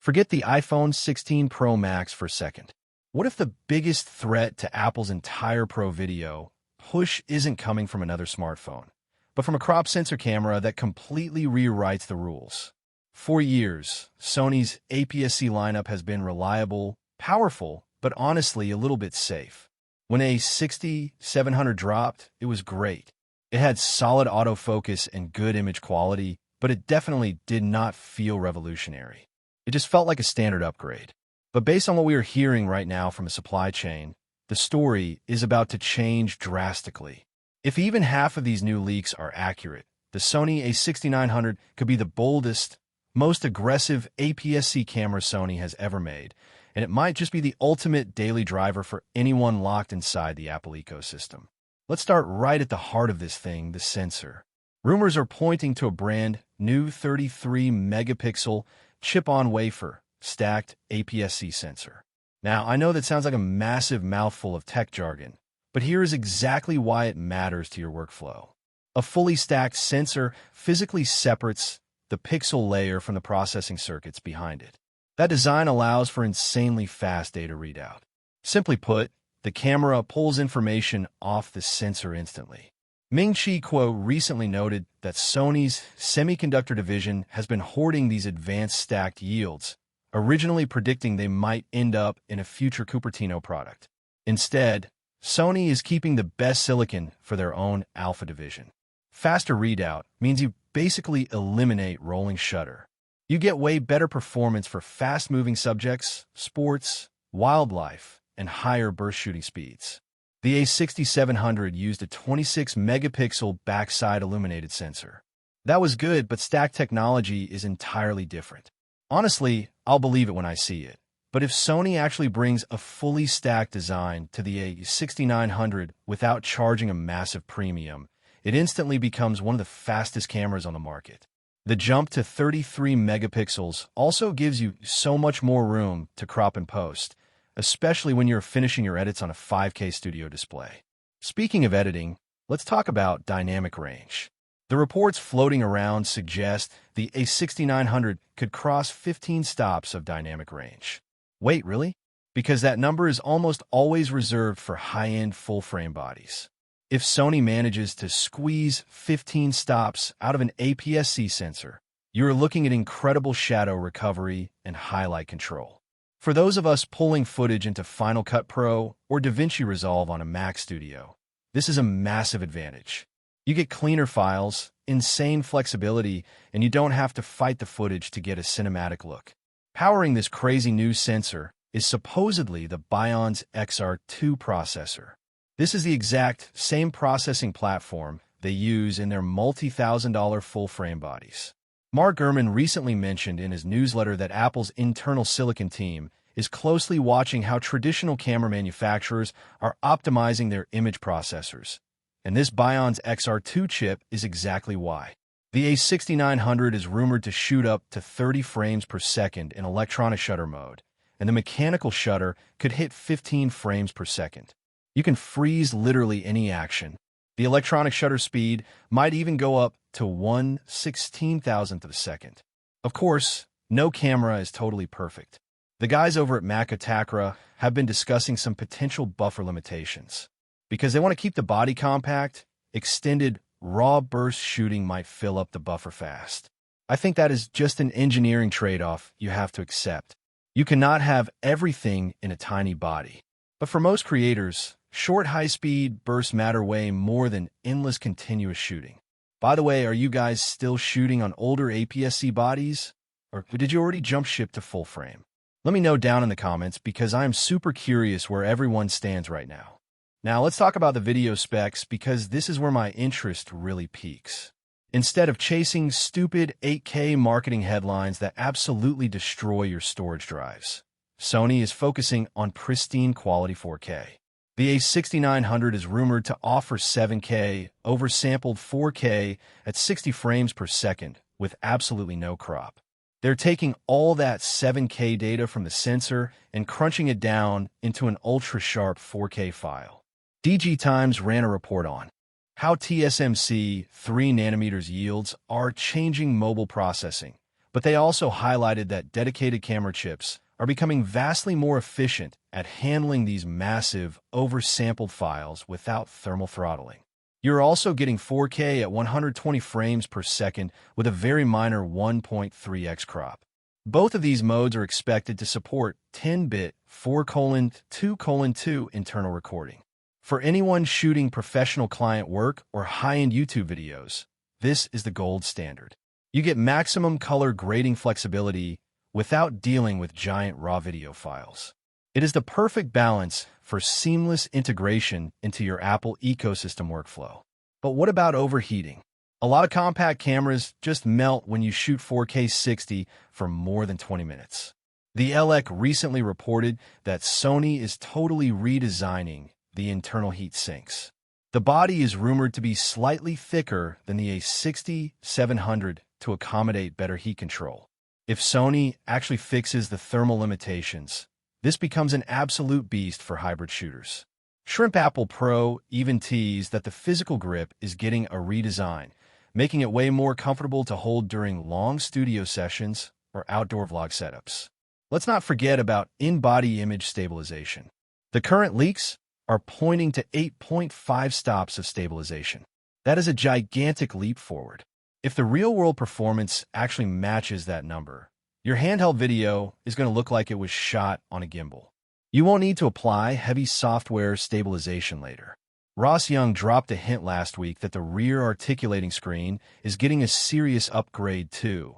Forget the iPhone 16 Pro Max for a second. What if the biggest threat to Apple's entire Pro video push isn't coming from another smartphone, but from a crop sensor camera that completely rewrites the rules? For years, Sony's APS-C lineup has been reliable, powerful, but honestly a little bit safe. When A6700 dropped, it was great. It had solid autofocus and good image quality, but it definitely did not feel revolutionary. It just felt like a standard upgrade. But based on what we are hearing right now from the supply chain, the story is about to change drastically. If even half of these new leaks are accurate, the Sony A6900 could be the boldest, most aggressive APS-C camera Sony has ever made, and it might just be the ultimate daily driver for anyone locked inside the Apple ecosystem. Let's start right at the heart of this thing, the sensor. Rumors are pointing to a brand new 33-megapixel chip-on-wafer stacked APS-C sensor. Now, I know that sounds like a massive mouthful of tech jargon, but here is exactly why it matters to your workflow. A fully stacked sensor physically separates the pixel layer from the processing circuits behind it. That design allows for insanely fast data readout. Simply put, the camera pulls information off the sensor instantly. Ming-Chi recently noted that Sony's semiconductor division has been hoarding these advanced stacked yields, originally predicting they might end up in a future Cupertino product. Instead, Sony is keeping the best silicon for their own alpha division. Faster readout means you basically eliminate rolling shutter. You get way better performance for fast-moving subjects, sports, wildlife, and higher burst shooting speeds. The A6700 used a 26-megapixel backside illuminated sensor. That was good, but stacked technology is entirely different. Honestly, I'll believe it when I see it. But if Sony actually brings a fully stacked design to the A6900 without charging a massive premium, it instantly becomes one of the fastest cameras on the market. The jump to 33 megapixels also gives you so much more room to crop and post, especially when you're finishing your edits on a 5K studio display. Speaking of editing, let's talk about dynamic range. The reports floating around suggest the A6900 could cross 15 stops of dynamic range. Wait, really? Because that number is almost always reserved for high-end full-frame bodies. If Sony manages to squeeze 15 stops out of an APS-C sensor, you're looking at incredible shadow recovery and highlight control. For those of us pulling footage into Final Cut Pro or DaVinci Resolve on a Mac Studio, this is a massive advantage. You get cleaner files, insane flexibility, and you don't have to fight the footage to get a cinematic look. Powering this crazy new sensor is supposedly the Bion's XR2 processor. This is the exact same processing platform they use in their multi-thousand-dollar full-frame bodies. Mark Gurman recently mentioned in his newsletter that Apple's internal silicon team is closely watching how traditional camera manufacturers are optimizing their image processors. And this Bion's XR2 chip is exactly why. The A6900 is rumored to shoot up to 30 frames per second in electronic shutter mode, and the mechanical shutter could hit 15 frames per second. You can freeze literally any action. The electronic shutter speed might even go up to 1/16,000th of a second. Of course, no camera is totally perfect. The guys over at Mac Attackra have been discussing some potential buffer limitations. Because they want to keep the body compact, extended raw burst shooting might fill up the buffer fast. I think that is just an engineering trade-off you have to accept. You cannot have everything in a tiny body. But for most creators, short high-speed bursts matter way more than endless continuous shooting. By the way, are you guys still shooting on older APS-C bodies? Or did you already jump ship to full frame? Let me know down in the comments because I am super curious where everyone stands right now. Now let's talk about the video specs because this is where my interest really peaks. Instead of chasing stupid 8K marketing headlines that absolutely destroy your storage drives, Sony is focusing on pristine quality 4K. The A6900 is rumored to offer 7K oversampled 4K at 60 frames per second with absolutely no crop. They're taking all that 7K data from the sensor and crunching it down into an ultra-sharp 4K file. DG Times ran a report on how TSMC 3 nanometers yields are changing mobile processing, But they also highlighted that dedicated camera chips are becoming vastly more efficient at handling these massive, oversampled files without thermal throttling. You're also getting 4K at 120 frames per second with a very minor 1.3x crop. Both of these modes are expected to support 10-bit 4:2:2 internal recording. For anyone shooting professional client work or high-end YouTube videos, this is the gold standard. You get maximum color grading flexibility without dealing with giant raw video files. It is the perfect balance for seamless integration into your Apple ecosystem workflow. But what about overheating? A lot of compact cameras just melt when you shoot 4K 60 for more than 20 minutes. The LEC recently reported that Sony is totally redesigning the internal heat sinks. The body is rumored to be slightly thicker than the A6700 to accommodate better heat control. If Sony actually fixes the thermal limitations, this becomes an absolute beast for hybrid shooters. Shrimp Apple Pro even teased that the physical grip is getting a redesign, making it way more comfortable to hold during long studio sessions or outdoor vlog setups. Let's not forget about in-body image stabilization. The current leaks are pointing to 8.5 stops of stabilization. That is a gigantic leap forward. If the real-world performance actually matches that number, your handheld video is going to look like it was shot on a gimbal. You won't need to apply heavy software stabilization later. Ross Young dropped a hint last week that the rear articulating screen is getting a serious upgrade too,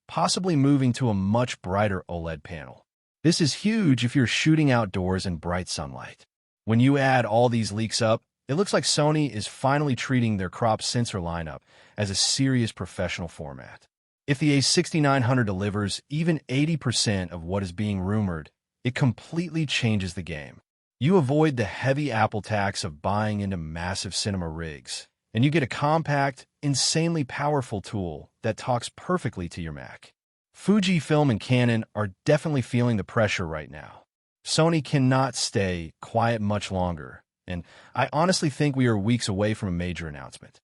possibly moving to a much brighter OLED panel. This is huge if you're shooting outdoors in bright sunlight. When you add all these leaks up, it looks like Sony is finally treating their crop sensor lineup as a serious professional format. If the A6900 delivers even 80% of what is being rumored, it completely changes the game. You avoid the heavy Apple tax of buying into massive cinema rigs, and you get a compact, insanely powerful tool that talks perfectly to your Mac. Fujifilm and Canon are definitely feeling the pressure right now. Sony cannot stay quiet much longer, and I honestly think we are weeks away from a major announcement.